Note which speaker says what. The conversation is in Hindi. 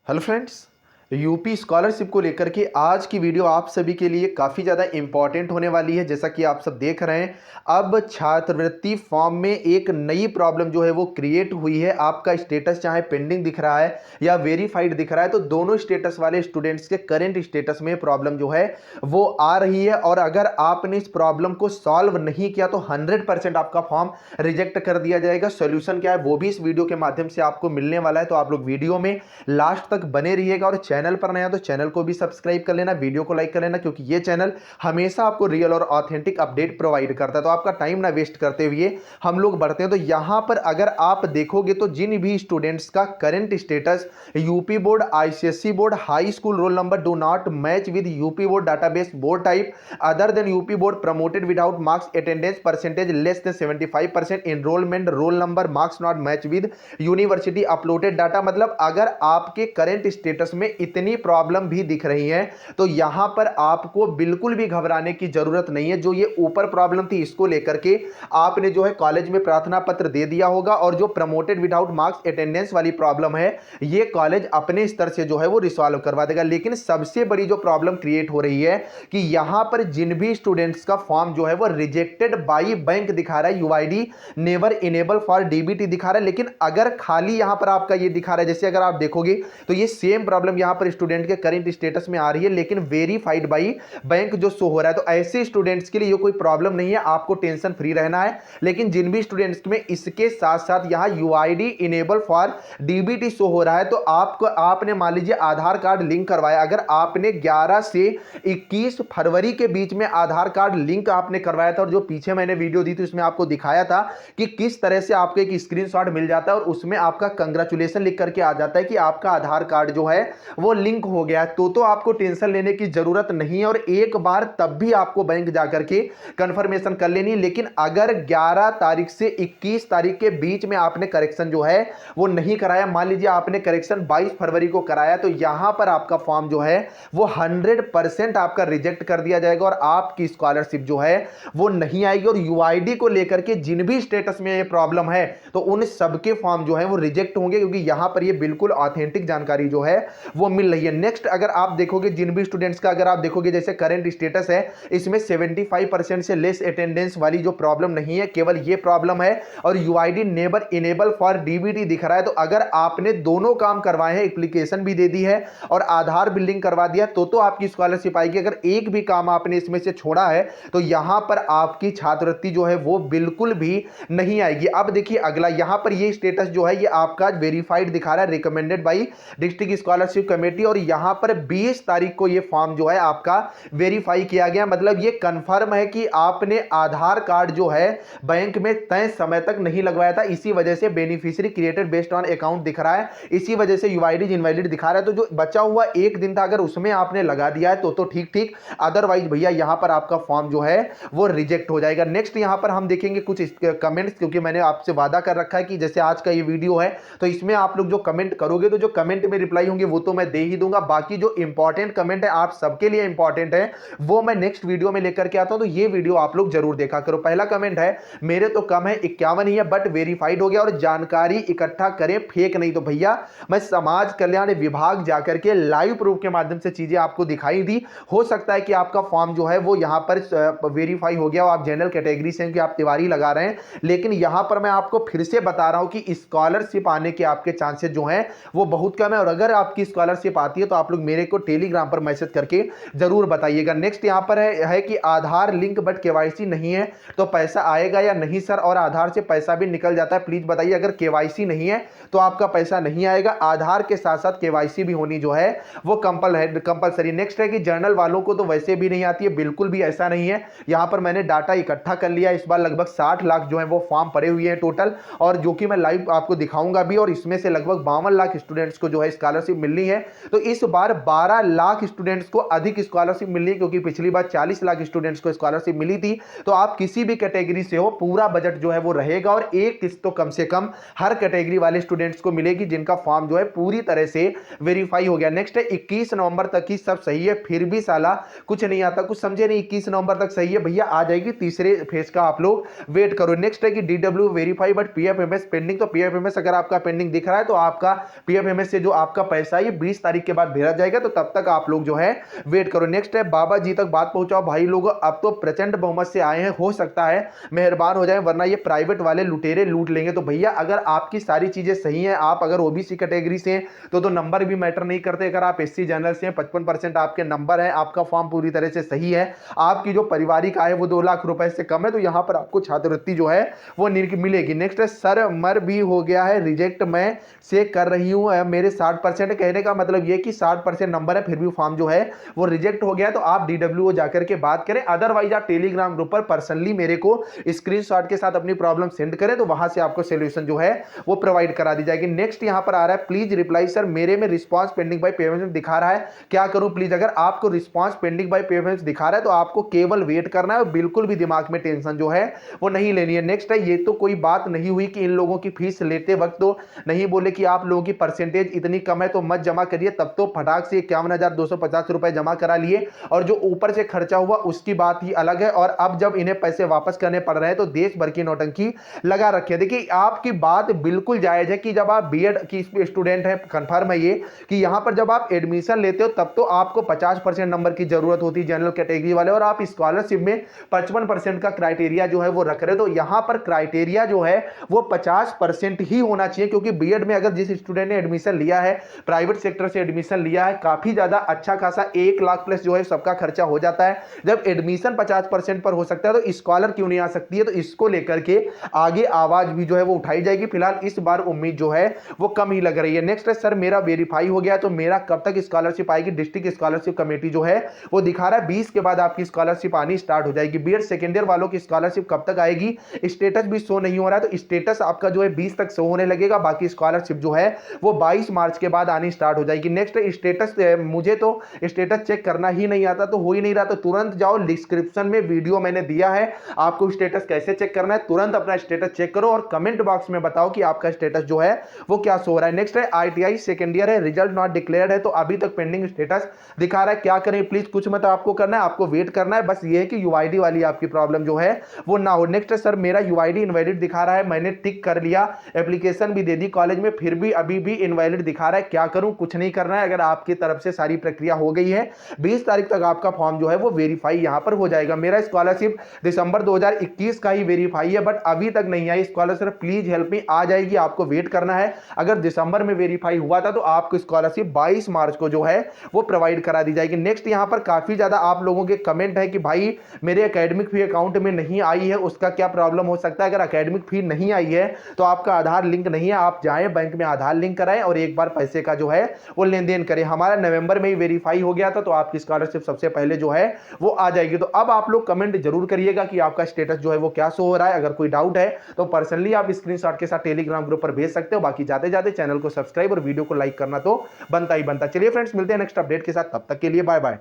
Speaker 1: हेलो फ्रेंड्स, यूपी स्कॉलरशिप को लेकर के आज की वीडियो आप सभी के लिए काफ़ी ज़्यादा इंपॉर्टेंट होने वाली है। जैसा कि आप सब देख रहे हैं, अब छात्रवृत्ति फॉर्म में एक नई प्रॉब्लम जो है वो क्रिएट हुई है। आपका स्टेटस चाहे पेंडिंग दिख रहा है या वेरीफाइड दिख रहा है, तो दोनों स्टेटस वाले स्टूडेंट्स के करेंट स्टेटस में प्रॉब्लम जो है वो आ रही है। और अगर आपने इस प्रॉब्लम को सॉल्व नहीं किया तो 100% आपका फॉर्म रिजेक्ट कर दिया जाएगा। सोल्यूशन क्या है वो भी इस वीडियो के माध्यम से आपको मिलने वाला है, तो आप लोग वीडियो में लास्ट तक बने रहिएगा। और चैनल पर नया तो चैनल को भी सब्सक्राइब कर लेना, वीडियो को लाइक कर लेना, क्योंकि ये चैनल हमेशा आपको रियल और ऑथेंटिक अपडेट प्रोवाइड करता है। तो आपका टाइम ना वेस्ट करते हुए हम लोग बढ़ते हैं। तो यहां पर अगर आप देखोगे तो जिन भी स्टूडेंट्स का current status UP board, ICSE board, high school roll number do not match with UP board database board type other than UP board promoted without marks attendance percentage less than 75% enrolment roll number marks not match with university uploaded data, मतलब अगर आपके करंट स्टेटस में इतनी प्रॉब्लम भी दिख रही है तो यहां पर आपको बिल्कुल भी घबराने की जरूरत नहीं है। जो ये ऊपर प्रॉब्लम थी इसको लेकर के आपने जो है कॉलेज में प्रार्थना पत्र दे दिया होगा, और जो प्रमोटेड विदाउट मार्क्स अटेंडेंस वाली प्रॉब्लम है ये कॉलेज अपने स्तर से जो है वो रिसॉल्व करवा देगा। लेकिन सबसे बड़ी जो प्रॉब्लम क्रिएट हो रही है कि यहां पर जिन भी स्टूडेंट्स का फॉर्म जो है वो रिजेक्टेड बाई बैंक दिखा रहा है, UID never enable for DBT दिखा रहा है, लेकिन अगर खाली यहां पर आपका ये दिखा रहा है, जैसे अगर आप देखोगे तो ये सेम प्रॉब्लम यहां पर स्टूडेंट के करंट स्टेटस में आ रही है, लेकिन वेरीफाइड बाई बैंक जो शो हो रहा है। तो ऐसे स्टूडेंट्स के लिए ये कोई प्रॉब्लम नहीं है, आपको टेंशन फ्री रहना है। लेकिन जिन भी स्टूडेंट्स में इसके साथ साथ यहां UID enable for DBT show हो रहा है, तो आपको आपने मान लीजिए आधार कार्ड लिंक करवाया, अगर आपने 11 से 21 फरवरी के बीच में आधार कार्ड लिंक आपने करवाया था, और जो पीछे मैंने वीडियो दी थी उसमें आपको दिखाया था कि किस तरह से आपको एक स्क्रीनशॉट मिल जाता है और उसमें आपका कंग्रेचुलेशन लिख करके आ जाता है कि आपका आधार कार्ड जो है वो लिंक हो गया। तो आपको टेंशन लेने की जरूरत नहीं है, और एक बार तब भी आपको बैंक जाकर के कंफर्मेशन कर लेनी। लेकिन अगर 11 तारीख से 21 तारीख के बीच में आपने करेक्शन जो है वो नहीं कराया, मान लीजिए आपने करेक्शन 22 फरवरी को कराया, तो यहां पर आपका फॉर्म जो है वो 100% आपका रिजेक्ट कर दिया जाएगा और आपकी स्कॉलरशिप जो है वो नहीं आएगी। और यूआईडी को लेकर के जिन भी स्टेटस में ये प्रॉब्लम है तो उन सबके फॉर्म जो है वो रिजेक्ट होंगे, क्योंकि यहां पर ये बिल्कुल ऑथेंटिक जानकारी जो है वो मिल रही है। नेक्स्ट अगर आप देखोगे जिन भी स्टूडेंट्स का अगर आप देखोगे जैसे करंट स्टेटस है, इसमें 75% से लेस अटेंडेंस वाली जो प्रॉब्लम नहीं है, केवल ये प्रॉब्लम है, और UID never enable for DBT दिख रहा है। तो अगर आपने दोनों काम करवाए हैं, एप्लीकेशन भी दे दी है और आधार बिल्डिंग करवा दिया, तो आपकी स्कॉलरशिप आएगी। अगर एक भी काम आपने इसमें से छोड़ा है तो यहां पर आपकी छात्रवृत्ति जो है वो बिल्कुल भी नहीं आएगी। अब देखिए अगला, यहां पर ये स्टेटस जो है ये आपका वेरीफाइड दिखा रहा है, recommended by district scholarship committee, और यहां पर 20 तारीख को ये फॉर्म जो है आपका वेरीफाई किया गया। मतलब ये कंफर्म है कि आपने आधार कार्ड जो है बैंक में तय समय तक नहीं लगवाया था, इसी वजह से beneficiary created based on account दिख रहा है, इसी वजह से यूआईडी इनवैलिड दिखा रहा है। तो जो बचा हुआ एक दिन था अगर उसमें आपने लगा दिया है तो ठीक ठीक, अदरवाइज भैया यहां पर आपका फॉर्म जो है वो रिजेक्ट हो जाएगा। नेक्स्ट यहां पर हम देखेंगे कुछ कमेंट्स, क्योंकि मैंने आपसे वादा कर रखा है कि जैसे आज का ये वीडियो है तो इसमें आप लोग जो कमेंट करोगे तो जो कमेंट में रिप्लाई होंगे वो तो मैं दे ही दूंगा, बाकी जो इंपॉर्टेंट कमेंट है आप सबके लिए इंपॉर्टेंट है वो मैं नेक्स्ट वीडियो में लेकर के आता हूं। तो ये वीडियो आप लोग जरूर देखा करो। पहला कमेंट है, मेरे तो कम है 51 ही है बट वेरीफाइड हो गया, और जानकारी इकट्ठा करें फेक नहीं। तो भैया मैं समाज कल्याण विभाग जाकर के लाइव प्रूफ के माध्यम से चीजें आपको दिखाई दी, हो सकता है कि आपका फॉर्म जो है वो यहां पर वेरीफाई हो गया और आप जनरल कैटेगरी से कि आप तिवारी लगा रहे हैं, लेकिन यहां पर मैं आपको फिर से बता रहा हूं कि स्कॉलरशिप आने के आपके चांसेस जो हैं वो बहुत कम है। और अगर आपकी स्कॉलरशिप आती है तो आप लोग मेरे को टेलीग्राम पर मैसेज करके जरूर बताइएगा। नेक्स्ट यहां पर है कि आधार लिंक बट केवाईसी नहीं है तो पैसा आएगा या नहीं सर, और आधार से पैसा भी निकल जाता है, प्लीज बताइए। अगर केवाईसी नहीं है तो आपका पैसा नहीं आएगा, आधार के साथ साथ केवाईसी भी होनी जो है वो कंपलसरी। नेक्स्ट है कि जर्नल वालों को तो वैसे भी नहीं आती है, बिल्कुल भी ऐसा नहीं है। यहां पर मैंने डाटा इकट्ठा कर लिया, इस बार लगभग 60 लाख जो है वो फॉर्म पड़े हुए हैं टोटल, और जो कि मैं लाइव आपको दिखाऊंगा भी, और इसमें से लगभग 52 लाख स्टूडेंट्स को जो है स्कॉलरशिप मिलनी है। तो इस बार 12 लाख स्टूडेंट्स को अधिक स्कॉलरशिप मिलनी है, क्योंकि पिछली बार 40 लाख स्टूडेंट्स को स्कॉलरशिप मिली थी। तो आप किसी भी कैटेगरी से हो पूरा बजट जो है वो रहेगा, और एक किस्त तो कम से कम हर कैटेगरी वाले स्टूडेंट्स को मिलेगी जिनका फॉर्म जो है पूरी तरह से वेरीफाई हो गया। नेक्स्ट है 21 नवंबर तक ही सब सही है, फिर भी साला कुछ नहीं आता, कुछ समझे नहीं। 21 नवंबर तक सही है भैया, आ जाएगी, तीसरे फेज का आप लोग वेट करो। नेक्स्ट है कि DW verify but PFMS pending. तो पीएफएमएस अगर आपका पेंडिंग दिख रहा है तो आपका पीएफएमएस से जो आपका पैसा है 20 तारीख के बाद भेजा जाएगा, तो तब तक आप लोग जो है वेट करो। नेक्स्ट है बाबा जी तक बात पहुंचाओ भाई लोग, अब तो प्रचंड बहुमत से आए हैं, हो सकता है मेहरबान हो जाए, वरना ये प्राइवेट वाले लुटेरे लूट लेंगे। तो भैया अगर आपकी सारी चीजें सही हैं, आप अगर ओबीसी कैटेगरी से हैं तो नंबर भी मैटर नहीं करते। अगर आप एससी जनरल से हैं, 55% आपके नंबर है, आपका फॉर्म पूरी तरह से सही है, आपकी जो पारिवारिक आय वो 2 लाख रुपए से कम है, तो यहां पर आपको छात्रवृत्ति जो है वो मिलेगी। नेक्स्ट है सर मर भी हो गया है रिजेक्ट, मैं से कर रही हूं मेरे 60%, कहने का मतलब ये कि 60% नंबर है फिर भी फॉर्म जो है वो रिजेक्ट हो गया, तो आप डीडब्ल्यूओ जाकर के बात करें। अदरवाइज आप टेलीग्राम ग्रुप पर पर्सनली मेरे को स्क्रीनशॉट के साथ अपनी प्रॉब्लम सेंड करें, तो वहां से आपको सॉल्यूशन जो है वो प्रोवाइड करा दी जाएगी। नेक्स्ट यहां पर आ रहा है प्लीज रिप्लाई सर, मेरे में रिस्पांस पेंडिंग बाय पेमेंट दिखा रहा है, क्या करूं प्लीज। अगर आपको रिस्पांस पेंडिंग बाय पेमेंट दिखा रहा है तो आपको केवल वेट करना है और बिल्कुल भी दिमाग में टेंशन जो है वो नहीं लेनी है। नेक्स्ट है ये तो कोई बात नहीं हुई कि इन लोगों की फीस लेते वक्त तो नहीं बोले कि आप लोगों की परसेंटेज इतनी कम है तो मत जमा करिए, तब तो फटाक से 51,250 रुपए जमा करा लिए और जो ऊपर से खर्चा हुआ उसकी बात ही अलग है। और अब जब इन्हें पैसे वापस करने पड़ रहे हैं तो देश भर की नौटंकी लगा रखी है। देखिए आपकी बात बिल्कुल जायज है कि जब आप बीएड की स्टूडेंट है, कंफर्म है ये कि यहां पर जब आप एडमिशन लेते हो तब तो आपको 50% नंबर की जरूरत होती है जनरल कैटेगरी वाले, और आप स्कॉलरशिप में 55% का क्राइटेरिया जो है वो रख रहे हो, तो यहां पर क्राइटेरिया जो है वो 50% ही होना चाहिए। क्योंकि बीएड में अगर जिस स्टूडेंट ने एडमिशन लिया है, प्राइवेट सेक्टर से एडमिशन लिया है, काफी ज्यादा अच्छा खासा 1 लाख प्लस जो है सबका खर्चा हो जाता है। जब एडमिशन 50% पर हो सकता है तो स्कॉलर क्यों नहीं आ सकती है, तो इसको लेकर के आगे आवाज भी जो है वो उठाई जाएगी। फिलहाल इस बार उम्मीद जो है वो कम ही लग रही है। नेक्स्ट है सर मेरा वेरीफाई हो गया तो मेरा कब तक स्कॉलरशिप आएगी, डिस्ट्रिक्ट स्कॉलरशिप कमेटी जो है वो दिखा रहा है 20 के बाद आपकी स्कॉलरशिप आनी स्टार्ट हो जाएगी। बीएड सेकेंड ईयर वालों की स्कॉलरशिप कब तक आएगी, स्टेटस भी शो नहीं हो रहा है, तो स्टेटस आपका जो है 20 तक शो होने लगेगा, बाकी स्कॉलरशिप जो है वो 22 मार्च के बाद आनी स्टार्ट हो जाएगी। नेक्स्ट स्टेटस, मुझे तो स्टेटस चेक करना ही नहीं आता, तो हो ही नहीं रहा, तो तुरंत जाओ डिस्क्रिप्शन में वीडियो मैंने दिया है, आपको स्टेटस कैसे चेक करना है, तुरंत अपना स्टेटस चेक करो और कमेंट बॉक्स में बताओ कि आपका स्टेटस जो है वो क्या शो हो रहा है। नेक्स्ट है आईटीआई सेकेंड ईयर है, रिजल्ट नॉट डिक्लेयर्ड है, तो अभी तक पेंडिंग स्टेटस दिखा रहा है, क्या करें प्लीज, कुछ मत आपको करना है, आपको वेट करना है, बस ये है कि यूआईडी वाली आपकी प्रॉब्लम जो है वो ना हो। नेक्स्ट है सर मेरा यूआईडी इनवैलिड दिखा रहा है, मैंने टिक कर लिया, एप्लीकेशन भी दे दी कॉलेज में, फिर भी अभी भी इनवैलिड दिखा रहा है, क्या करूं, कुछ नहीं करना है। अगर आपकी तरफ से सारी प्रक्रिया हो गई है 20 तारीख तक आपका फॉर्म जो है वो वेरीफाई यहां पर हो जाएगा। मेरा स्कॉलरशिप दिसंबर 2021 का ही वेरीफाई है, बट अभी तक नहीं आई स्कॉलरशिप, प्लीज हेल्प मी, आ जाएगी, आपको वेट करना है। अगर दिसंबर में वेरीफाई हुआ था तो आपको स्कॉलरशिप 22 मार्च को जो है वो प्रोवाइड करा दी जाएगी। नेक्स्ट यहां पर काफी ज्यादा आप लोगों के कमेंट है कि भाई मेरे एकेडमिक फी अकाउंट में नहीं आई है, उसका क्या प्रॉब्लम हो सकता है। अगर एकेडमिक फी नहीं आई है तो आपका आधार लिंक नहीं है, आप जाएं बैंक में आधार लिंक कराएं और एक बार पैसे का जो है वो लेन देन करें। हमारा नवंबर में ही वेरीफाई हो गया था, तो आपकी स्कॉलरशिप सबसे पहले जो है वो आ जाएगी। तो अब आप लोग कमेंट जरूर करिएगा कि आपका स्टेटस जो है वो क्या शो हो रहा है। अगर कोई डाउट है तो पर्सनली आप स्क्रीनशॉट के साथ टेलीग्राम ग्रुप पर भेज सकते हो। बाकी जाते जाते चैनल को सब्सक्राइब और वीडियो को लाइक करना तो बनता ही बनता। चलिए फ्रेंड्स, मिलते हैं नेक्स्ट अपडेट के साथ, तब तक के लिए बाय बाय।